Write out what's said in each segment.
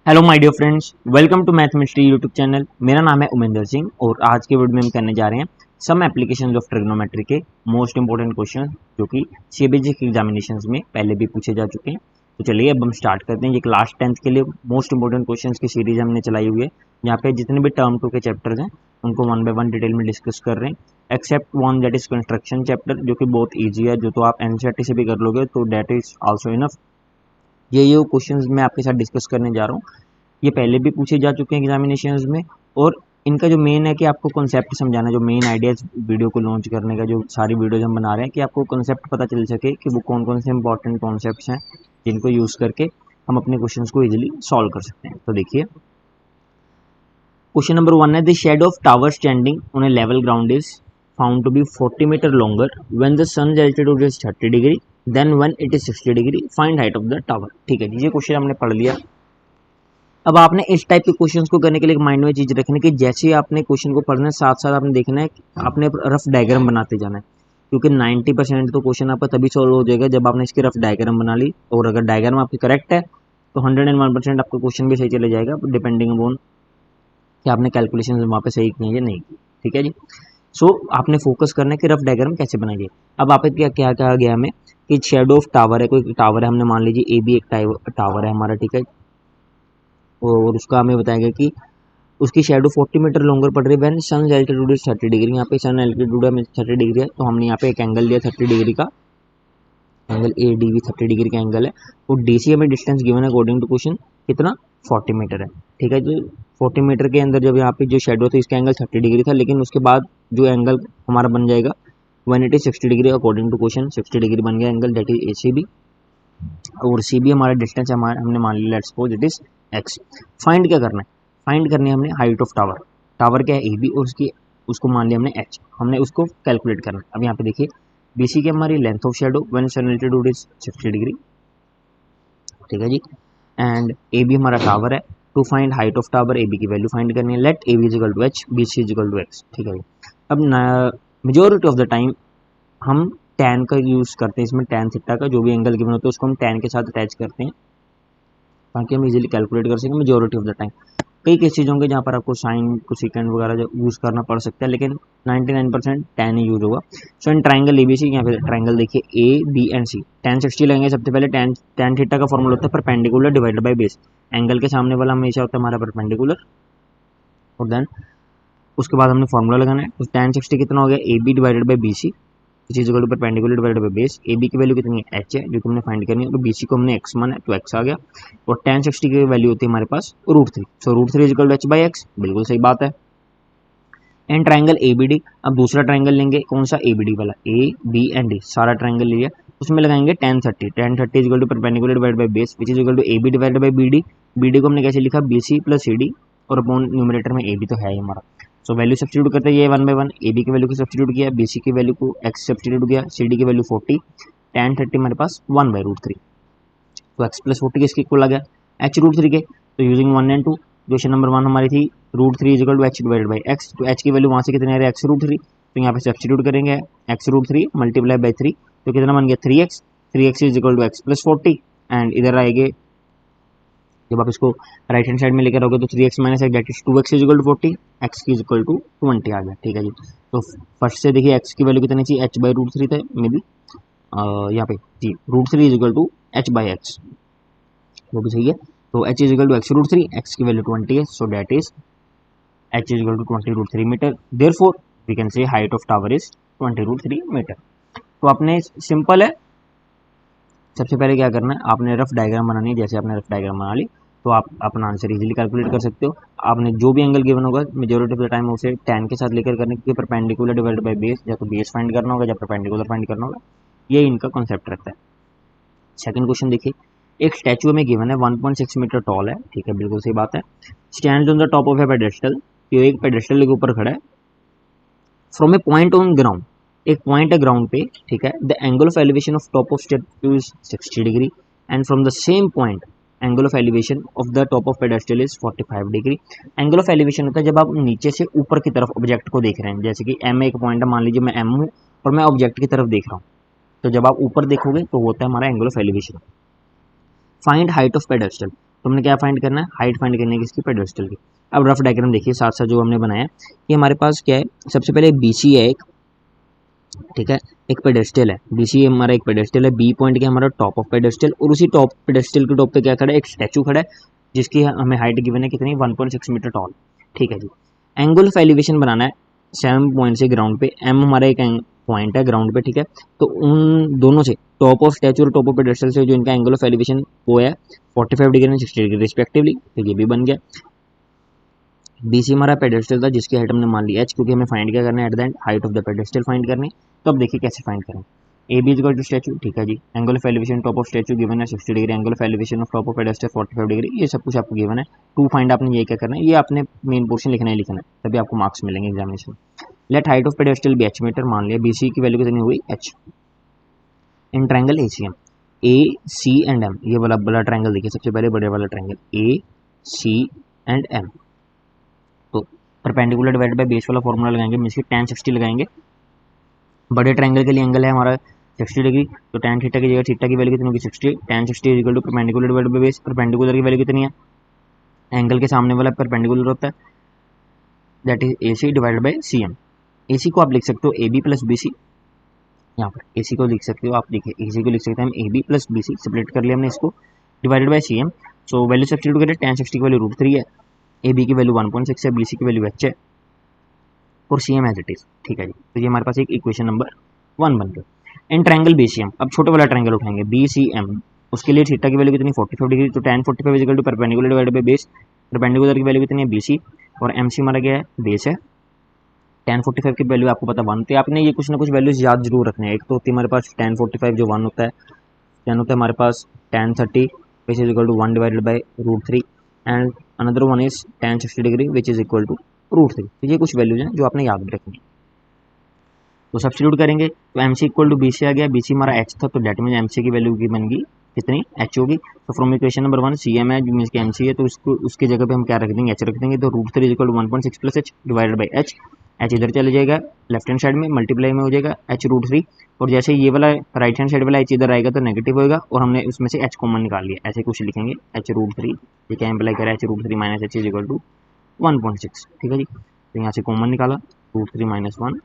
Hello my dear friends, welcome to mathematics YouTube channel. मेरा नाम है उमेंद्र सिंह और आज के वीडियो में हम करने जा रहे हैं सम एप्लीकेशंस ऑफ ट्रिग्नोमेट्री के मोस्ट इंपोर्टेंट क्वेश्चन जो कि सीबीएसई के एग्जामिनेशंस में पहले भी पूछे जा चुके हैं। तो चलिए अब हम स्टार्ट करते हैं। ये क्लास 10th के लिए मोस्ट इंपोर्टेंट क्वेश्चन की सीरीज हमने चलाई हुई है। यहाँ पे जितने भी टर्म 2 के चैप्टर्स हैं उनको वन बाय वन डिटेल में डिस्कस कर रहे हैं, except one that is construction chapter, जो कि बहुत ईजी है, जो तो आप एनसीईआरटी से भी कर लोगे, तो दैट इज ऑल्सो इनफ। ये क्वेश्चन मैं आपके साथ डिस्कस करने जा रहा हूँ। ये पहले भी पूछे जा चुके हैं एग्जामिनेशंस में, और इनका जो मेन है कि आपको कॉन्सेप्ट समझाना, जो मेन आइडिया वीडियो को लॉन्च करने का, जो सारी वीडियोज हम बना रहे हैं कि आपको कॉन्सेप्ट पता चल सके कि वो कौन कौन से इंपॉर्टेंट कॉन्सेप्ट्स हैं जिनको यूज़ करके हम अपने क्वेश्चंस को इजीली सॉल्व कर सकते हैं। तो देखिए क्वेश्चन नंबर 1 है, the shade of tower standing on a level ground is found to be 40 metre longer when the sun altitude is 30 degree then when it is 60 degree, find height of the tower. ठीक है जी, ये question हमने पढ़ लिया। अब आपने इस type के क्वेश्चंस को करने के लिए माइंड में चीज रखनी कि जैसे ही आपने क्वेश्चन को पढ़ना है साथ साथ आपने देखना है, आपने रफ डायग्राम बनाते जाना है, क्योंकि 90% तो क्वेश्चन आपका तभी सॉल्व हो जाएगा जब आपने इसकी रफ डायग्राम बना ली, और अगर डायग्राम आपकी करेक्ट है तो 101% आपका क्वेश्चन भी सही चले जाएगा, डिपेंडिंग अपॉन कि आपने कैलकुलेशन वहाँ पे सही की है या नहीं की। ठीक है जी। सो आपने फोकस करना है कि रफ डायग्राम कैसे बनाइए। अब आप क्या क्या कहा गया हमें कि शेडो ऑफ टावर है, कोई टावर है, हमने मान लीजिए ए बी एक टावर है हमारा, ठीक है, और उसका हमें बताया गया कि उसकी शेडो 40 मीटर लॉन्गर पड़ रही है when sun altitude is 30 degree. यहाँ पे सन एल्टीट्यूड हमें 30 डिग्री है, तो हमने यहाँ पे एक एंगल लिया 30 डिग्री का, angle A D B 30 degree का एंगल है, और डी सी हमें डिस्टेंस गिवन है अकॉर्डिंग टू क्वेश्चन कितना 40 मीटर है। ठीक है, जो 40 मीटर के अंदर जब यहाँ पे जो शेडो थी इसका एंगल 30 डिग्री था, लेकिन उसके बाद जो एंगल हमारा बन जाएगा when it is 60 degree according to question, 60 degree बन गया angle, that is A C B, और सी बी हमारा डिस्टेंस है, हमने मान लिया let's suppose it is X. Find क्या करना है, फाइंड करनी है हमने हाइट ऑफ टावर। टावर क्या है ए बी, और उसको मान लिया हमने एच, हमने उसको कैलकुलेट करना है। अब यहाँ पे देखिए बी सी की हमारी length of shadow when sun altitude is 60 degree, ठीक है जी, एंड ए बी हमारा टावर है। To find height of tower A B की वैल्यू फाइंड करनी है, let A B is equal to H, B C is equal to X. ठीक है जी। अब मेजोरिटी ऑफ द टाइम हम tan का यूज़ करते हैं, इसमें tan थीटा का जो भी एंगल गिवन होता है उसको हम tan के साथ अटैच करते हैं ताकि हम इजीली कैलकुलेट कर सकें मेजोरिटी ऑफ द टाइम। कई केसेज होंगे जहाँ पर आपको साइन को सेकेंड वगैरह यूज़ करना पड़ सकता है, लेकिन 99% tan ही यूज होगा। सो इन ट्राइंगल एबीसी, यहाँ पे ट्राइंगल देखिए A B and C, tan 60 लेंगे सबसे पहले। tan थीटा का फॉर्मूला होता है perpendicular divided by base, angle के सामने वाला हमेशा होता है हमारा परपेंडिकुलर, और देन उसके बाद हमने फॉर्मूला लगाना है। तो tan 60 कितना हो गया, A B divided by B C, is is equal to perpendicular divided by base. A B की वैल्यू कितनी है, एच है, जो कि हमने फाइंड करनी है, तो बी सी को हमने एक्स माना है तो एक्स आ गया, और tan 60 की वैल्यू होती है हमारे पास √3, so √3 is equal to H by X, बिल्कुल सही बात है। And triangle A B D, अब दूसरा ट्राइंगल लेंगे, कौन सा, ए बी डी वाला, ए बी एंड डी सारा ट्राइंगल लिया, उसमें लगाएंगे tan 30, tan 30 is equal to perpendicular divided by base which is equal to A B divided by B D. B D को हमने कैसे लिखा, B C plus C D, और upon numerator में ए बी तो है ही हमारा। सो वैल्यू सब्स्टिट्यूट करते हैं, ये 1 बाय 1, ए बी की वैल्यू को सब्स्टिट्यूट किया, बी सी की वैल्यू को एक्स सब्स्टिट्यूट किया, सी डी की वैल्यू 40, tan 30 हमारे पास 1 बाई √3, तो एक्स प्लस 40 किसके इक्वल आ गया, एच √3 के। तो यूजिंग 1 एंड 2, क्वेश्चन नंबर 1 हमारी थी √3 is equal to H divided by X, तो एच की वैल्यू वहाँ से कितनी आ रही है, एक्स √3, तो यहाँ पे सब्स्टिट्यूट करेंगे एक्स √3 मल्टीप्लाई बाई 3, तो कितना बन गया 3x, 3x is equal to X plus 40, and इधर आएंगे जब आप इसको राइट हैंड साइड में लेकर आओगे तो 3x minus X that is 2x is equal to 40, x की इज इक्वल टू 20 आ गया। ठीक है जी। तो फर्स्ट से देखिए x की वैल्यू कितनी थी, h बाई √3 थे मे बी, यहाँ पे जी √3 is equal to h by X, वो भी सही है। तो h is equal to X √3, x की वैल्यू 20 है, so that is h is equal to 20 √3 metre, therefore we can say height of tower is 20 √3 metre. तो आपने सिंपल है, सबसे पहले क्या करना है, आपने रफ डायग्राम बनानी है। जैसे आपने रफ डायग्राम बना ली तो आप अपना आंसर इजीली कैलकुलेट कर सकते हो। आपने जो भी एंगल गिवन होगा मेजोरिटी ऑफ द टाइम उसे tan के साथ लेकर करने, क्योंकि परपेंडिकुलर डिवाइडेड बाय बेस, या तो बेस फाइंड करना होगा या परपेंडिकुलर फाइंड करना होगा, ये इनका कॉन्सेप्ट रहता है। सेकंड क्वेश्चन देखिए, एक स्टैचू में गिवन है 1.6 मीटर टॉल है, ठीक है, बिल्कुल सही बात है। Stand on the top of A pedestal, तो एक पेडेस्टल के ऊपर खड़ा है, from A point on ground, एक पॉइंट है ग्राउंड पे, ठीक है, the angle of elevation of top of statue is 60 degree, and from the same point angle of elevation of the top of pedestal is 45 degree. Angle of elevation होता है जब आप नीचे से ऊपर की तरफ ऑब्जेक्ट को देख रहे हैं, जैसे कि एम एक पॉइंट है, मान लीजिए मैं एम हूँ और मैं ऑब्जेक्ट की तरफ देख रहा हूँ, तो जब आप ऊपर देखोगे तो होता है हमारा angle of elevation. Find height of pedestal, तो हमने क्या फाइंड करना है, हाइट फाइंड करनी है किसकी, पेडेस्टल की। अब रफ डायग्राम देखिए साथ साथ जो हमने बनाया, ये हमारे पास क्या है, सबसे पहले बीसी है एक, ठीक है, एक पेडेस्टल है, बीसी हमारा एक पेडेस्टल है, बी पॉइंट के हमारा टॉप ऑफ पेडेस्टल, और उसी टॉप पेडेस्टल के टॉप पे क्या खड़ा है, एक स्टैचू खड़ा है जिसकी हमें हाइट गिवन है कितनी, 1.6 मीटर टॉल, ठीक है जी। एंगल ऑफ एलिवेशन बनाना है 7 पॉइंट से ग्राउंड पे, एम हमारा एक पॉइंट है ग्राउंड पे, ठीक है, तो उन दोनों से टॉप ऑफ स्टैचू और टॉप ऑफ पेडेस्टल से जो इनका एंगल ऑफ एलिवेशन वो है 45 डिग्री एंड 60 डिग्री रिस्पेक्टिवली, तो ये भी बन गया। बीसी हमारा पेडेस्टल था जिसकी हाइट हमने मान ली एच, क्योंकि हमें फाइंड क्या करना है, at the end height of the pedestal find करनी। तो अब देखिए कैसे फाइंड करें, A B equal to statue, ठीक है जी, angle of elevation top of statue given है 60 degree, angle of elevation of top of pedestal 45 degree, ये सब कुछ आपको गिवन है। टू फाइंड आपने ये क्या करना है, ये आपने मेन पोर्शन लिखना है, तभी आपको मार्क्स मिलेंगे एग्जामिनेशन में। Let height of pedestal be H metre, मान लिया बीसी की वैल्यू कितनी हुई H. In triangle ACM, A C and M, ये वाला बड़ा ट्रायंगल देखिए, सबसे पहले बड़े वाला triangle A C and M, तो परपेंडिकुलर डिवाइड बाय बेस वाला फॉर्मूला लगाएंगे, मींस की tan 60 लगाएंगे। बड़े ट्रायंगल के लिए एंगल है हमारा 60 डिग्री, तो tan थीटा की जगह थीटा की वैल्यू कितनी होगी 60, tan 60 is equal to perpendicular divide by base, perpendicular की वैल्यू कितनी है, एंगल के सामने वाला परपेंडिकुलर होता है, that is A C divide by C M. A C को आप लिख सकते हो A B plus B C, यहाँ पर ए सी को लिख सकते हो आप, देखिए ए सी को लिख सकते हैं हम A B plus B C, separate कर लिया हमने इसको, divided by C M. So value substitute करें, tan 60 की वैल्यू √3 है, ए बी की वैल्यू 1.6 है, बी सी की वैल्यू एच है, और C M as it is, ठीक है जी। तो ये हमारे पास एक इक्वेशन नंबर 1 बन गया। In triangle B C M, अब छोटे वाला ट्रायंगल उठाएंगे बी सी एम, उसके लिए थीटा की वैल्यू कितनी 45 डिग्री, तो tan 45 is equal to perpendicular divided by base, perpendicular की वैल्यू कितनी है बी सी, और एम सी हमारा क्या है, बेस है। tan 45 की वैल्यू आपको पता 1, तो आपने ये कुछ ना कुछ वैल्यूज याद जरूर रखने हैं। एक तो होती है हमारे पास tan 45 जो 1 होता है, देन होता है हमारे पास tan 30 which is equal to 1 divided by √3, and another one is tan 60 degree which is equal to √3। तो ये कुछ वैल्यूज हैं जो आपने याद रखनी है। तो सब्स्टिट्यूट करेंगे तो M C equal to B C आ गया, बी सी हमारा एच था, तो डेट मीन एम सी की वैल्यू की बन गई कितनी, एच होगी। तो from equation number 1 C M है मीन की एम सी है, तो उसको उसकी जगह पे हम क्या रख देंगे, एच रख देंगे, तो √3 equal to 1.6 plus H divided by H, H इधर चले जाएगा लेफ्ट हैंड साइड में, मल्टीप्लाई में हो जाएगा एच √3, और जैसे ये वाला राइट हैंड साइड वाला एच इधर आएगा तो नेगेटिव होगा, और हमने उसमें से एच कॉमन निकाल लिया, ऐसे कुछ लिखेंगे एच √3, ये क्या इम्प्लाई करा, H √3 minus H is equal to 1.6, ठीक है जी। तो यहाँ से कॉमन निकाला √3 माइनस 1,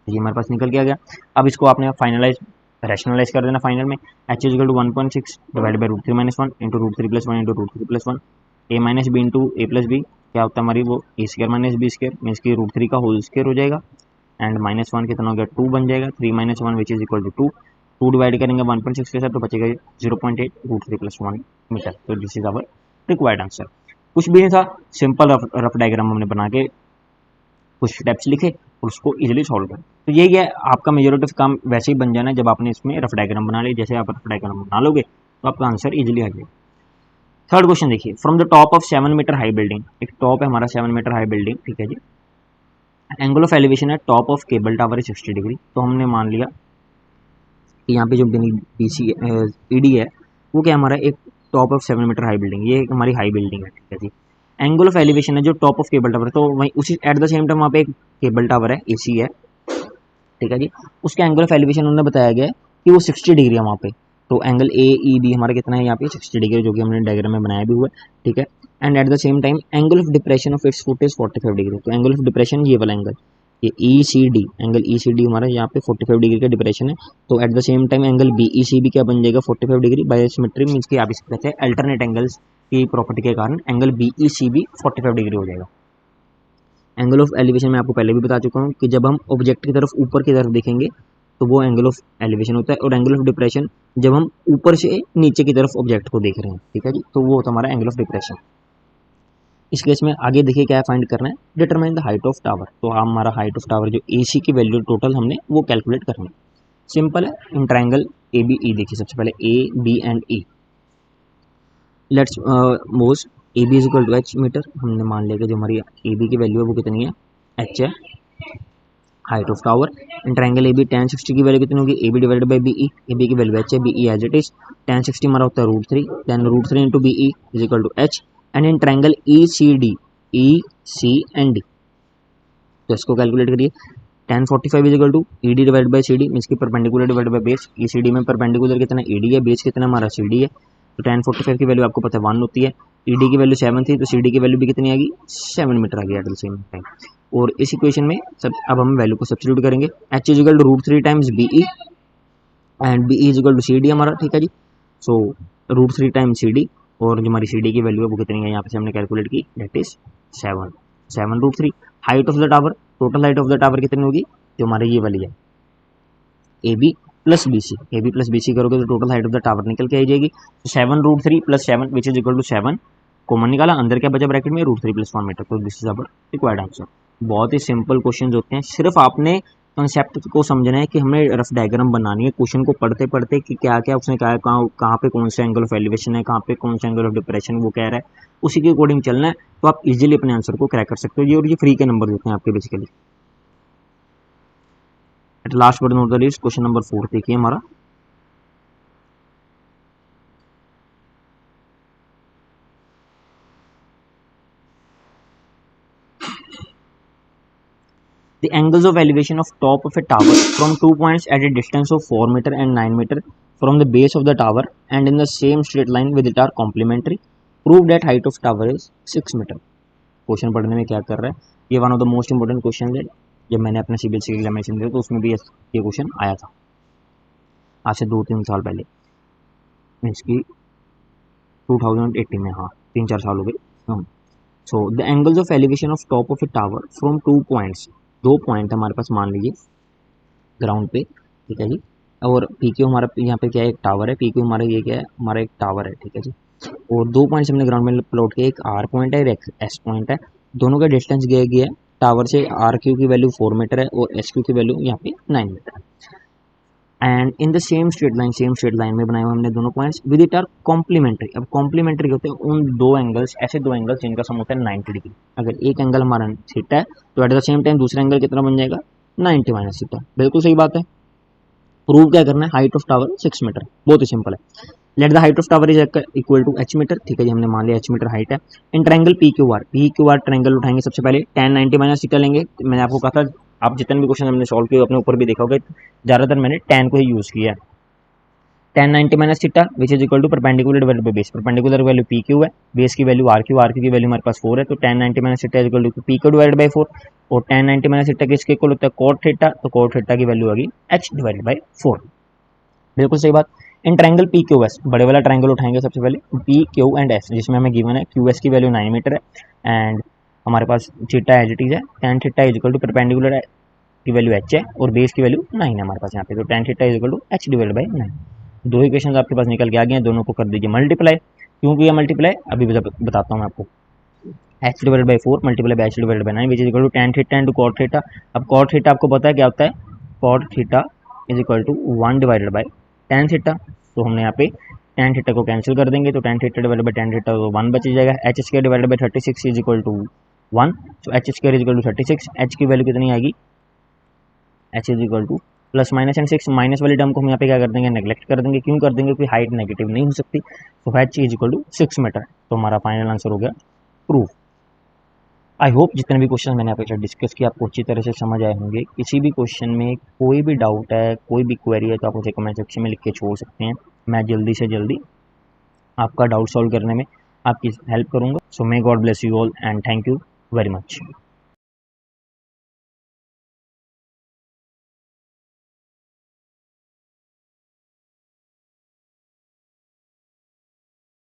ये हमारे पास निकल के आ गया। अब इसको आपने फाइनलाइज रैशनलाइज कर देना फाइनल में, H is equal to 1.6 divide by √3 minus 1 into √3 plus 1 into √3 plus 1, A minus B into A plus B, क्या होता है हमारी वो A square minus B square, means की √3 का होल स्क्र हो जाएगा, एंड माइनस 1 कितना हो गया 2 बन जाएगा, 3 minus 1 which is equal to 2, 2 divide करेंगे 1.6 के साथ तो बचेगा 0.8 √3 प्लस 1 मीटर। तो this is our required answer. कुछ भी नहीं था, सिंपल रफ डायग्राम हमने बना के कुछ स्टेप्स लिखे और उसको इजीली सॉल्व करें। तो यही है आपका मेजोरिटी ऑफ काम वैसे ही बन जाना है जब आपने इसमें रफ डायग्राम बना ली, जैसे आप रफ डायग्राम बना लोगे तो आपका आंसर इजीली आ जाएगा। थर्ड क्वेश्चन देखिए, from the top of 7 metre high building, एक टॉप है हमारा 7 मीटर हाई बिल्डिंग, ठीक है जी, एंगल ऑफ एलिवेशन है टॉप ऑफ केबल टावर है 60 डिग्री, तो हमने मान लिया कि यहाँ पे जो बी सी ई डी है वो क्या हमारा एक top of 7 metre high building, ये एक हमारी हाई बिल्डिंग है, ठीक है जी। एंगल ऑफ एलिवेशन है जो टॉप ऑफ केबल टावर है, तो वहीं उसी एट द सेम टाइम वहाँ पे एक केबल टावर है एसी है, ठीक है जी, उसका एंगल ऑफ एलिवेशन उन्होंने बताया गया है कि वो 60 डिग्री है वहाँ पे, तो एंगल ए ई बी हमारा कितना है यहाँ पे 60 डिग्री, जो कि हमने डायग्राम में बनाया भी हुआ है, ठीक है। And at the same time angle of depression of its foot is 45 degree, तो एंगल ऑफ डिप्रेशन ये वाला एंगल, ये E C D, angle E C D हमारा यहाँ पे 45 डिग्री का डिप्रेशन है, तो at the same time angle B E C B क्या बन जाएगा 45 डिग्री बाय सिमेट्री, मीन्स की आप इसको कहते हैं अल्टरनेट एंगल्स की प्रॉपर्टी के कारण angle B E C B 45 degree हो जाएगा। एंगल ऑफ एलिवेशन मैं आपको पहले भी बता चुका हूँ कि जब हम ऑब्जेक्ट की तरफ ऊपर की तरफ देखेंगे तो वो एंगल ऑफ एलिवेशन होता है, और एंगल ऑफ डिप्रेशन जब हम ऊपर से नीचे की तरफ ऑब्जेक्ट को देख रहे हैं, ठीक है जी, तो वो होता है हमारा एंगल ऑफ डिप्रेशन। इस केस में आगे देखिए क्या फाइंड करना है, determine the height of tower, तो हमारा हाइट ऑफ टावर जो एसी की वैल्यू टोटल हमने वो कैलकुलेट करनी है। सिंपल है, इन ट्रायंगल ए बी ई देखिए, सबसे पहले A B and E, let's मोज A B is equal to H meter, हमने मान लिया कि जो हमारी ए बी की वैल्यू है वो कितनी है एच है, height of tower. In triangle A B tan 60 की वैल्यू कितनी होगी, A B divided by B E, A B की वैल्यू एच है, B E as it is, tan 60 हमारा होता है √3, then √3 into B E is equal to H, and in triangle E C D, E C and D, तो इसको calculate करिए, tan 45 is equal to E D divide by C D, means की perpendicular divide by base, E C D में perpendicular कितना E D है, base कितना हमारा C D है, तो 1045 की वैल्यू आपको पता है 1 होती है, ईडी की वैल्यू 7 थी तो सीडी की वैल्यू भी कितनी आ गई 7 मीटर आ गई एट द सेम टाइम। और इस इक्वेशन में सब अब हम वैल्यू को सब्स्टिट्यूट करेंगे, H is equal to root 3 times B E and B is equal to C D हमारा, ठीक है जी। So root 3 times C D, और जो हमारी सी डी की वैल्यू है वो कितनी है यहाँ पे हमने कैलकुलेट की, that is 7 root 3। Height of the tower, total height of the tower कितनी होगी, जो हमारी ये वाली है A B plus B C, A B plus B C करोगे तो total height of the tower निकल के आ जाएगी। तो 7 root 3 plus 7 which is equal to 7, common निकाला, अंदर क्या बचा ब्रैकेट में, रूट 3 प्लस 1 मीटर। तो this is our required answer. बहुत ही सिंपल क्वेश्चन होते हैं, सिर्फ आपने कंसेप्ट को समझना है कि हमें रफ डायग्राम बनानी है क्वेश्चन को पढ़ते पढ़ते कि क्या क्या उसने कहा है, कहाँ पे कौन सा एंगल ऑफ एलिवेशन है, कहाँ पे कौन सा एंगल ऑफ डिप्रेशन वो कह रहा है, उसी के अकॉर्डिंग चलना है। तो आप इजीली अपने आंसर को क्रैक कर सकते हो जी। और ये फ्री के नंबर देते हैं आपके basically. At last but not the least question number 4 देखिए हमारा, the angles of elevation of top of a tower from 2 points at a distance of 4 meter and 9 meter from the base of the tower and in the same straight line with it are complementary. Prove that height of tower is 6 meter. Question पढ़ने में क्या कर रहा है, ये one of the most important question है। जब मैंने अपना सीबीएसई एग्जामिनेशन दिया तो उसमें भी ये क्वेश्चन आया था आज से 2-3 साल पहले, मीन्स की 2018 में, हाँ 3-4 साल हो गए। So the angles of elevation of top of A tower from 2 points, 2 point हमारे पास मान लीजिए ग्राउंड पे, ठीक है जी। और पी क्यू हमारा यहाँ पे क्या है, एक टावर है, पी क्यू हमारा ये क्या है, हमारा एक टावर है, ठीक है जी। और 2 पॉइंट्स हमने ग्राउंड में प्लॉट किया, एक आर पॉइंट है और एक एस पॉइंट है। दोनों का डिस्टेंस दिया गया है, टावर से आर क्यू की वैल्यू 4 मीटर है और एस क्यू की वैल्यू यहाँ पे 9 मीटर है। And in the same straight line, same straight line में बनाए हुए हमने दोनों points with it are complementary. अब कॉम्प्लीमेंट्री होते हैं उन दो एंगल्स, ऐसे दो एंगल्स जिनका सम होता है 90 डिग्री। अगर एक एंगल हमारा थीटा है तो एट द सेम टाइम दूसरा एंगल कितना बन जाएगा, 90 माइनस थीटा। बिल्कुल सही बात है। प्रूव क्या करना है, हाइट ऑफ टावर 6 मीटर, बहुत ही सिंपल है। Let the height of tower is equal to H metre, ठीक है जी, हमने मान लिया एच मीटर हाइट है। In triangle P Q R triangle उठाएंगे सबसे पहले, tan 90 माइनस थीटा लेंगे। मैंने आपको कहा था, आप जितने भी क्वेश्चन हमने सॉल्व किए अपने ऊपर भी देखा होगा, ज़्यादातर मैंने tan को ही यूज़ किया है। tan 90 minus theta which is equal to perpendicular divided by base, perpendicular value P Q है, बेस की वैल्यू आर क्यू की वैल्यू हमारे पास 4 है, तो tan 90 minus theta is equal to P Q divided by 4। और tan 90 माइनस थीटा किसके इक्वल होता है, cot थीटा, तो cot थीटा की वैल्यू आ गई h डिवाइडेड बाय 4। बिल्कुल सही बात। In triangle P Q S, बड़े वाला ट्रायंगल उठाएंगे सबसे पहले, पी क्यू एंड एस, जिसमें हमें गिवन है क्यू एस की वैल्यू 9 मीटर है एंड हमारे पास थीटा एज इट इज है, tan theta is equal to perpendicular की वैल्यू h है और बेस की वैल्यू 9 है हमारे पास यहाँ पे, तो tan theta is equal to h divided by 9। दो इक्वेशन आपके पास निकल के आ गए हैं, दोनों को कर दीजिए मल्टीप्लाई। क्यों किया मल्टीप्लाई, अभी बताता हूँ मैं आपको। h divided by 4 multiply by h divided by 9 which is equal to tan theta into cot theta. अब cot थीटा आपको पता है क्या होता है, cot theta is equal to 1 divided by tan theta. तो हमने यहाँ पे tan थीटा को कैंसिल कर देंगे, तो tan theta divided by tan theta तो 1 बच जाएगा। h square divided by 36 is equal to 1, तो h square is equal to 36, h की वैल्यू कितनी आएगी, h is equal to plus minus and 6, minus वाली टर्म को हम यहाँ पे क्या कर देंगे, नेग्लेक्ट कर देंगे। क्यों कर देंगे, क्योंकि हाइट नेगेटिव नहीं हो सकती, तो h is equal to 6 metre. तो हमारा फाइनल आंसर हो गया प्रूफ। आई होप जितने भी क्वेश्चन मैंने आपके साथ डिस्कस किया आपको अच्छी तरह से समझ आए होंगे। किसी भी क्वेश्चन में कोई भी डाउट है, कोई भी क्वेरी है, तो आप मुझे कमेंट सेक्शन में लिख के छोड़ सकते हैं। मैं जल्दी से जल्दी आपका डाउट सॉल्व करने में आपकी हेल्प करूंगा। So may God bless you all and thank you very much.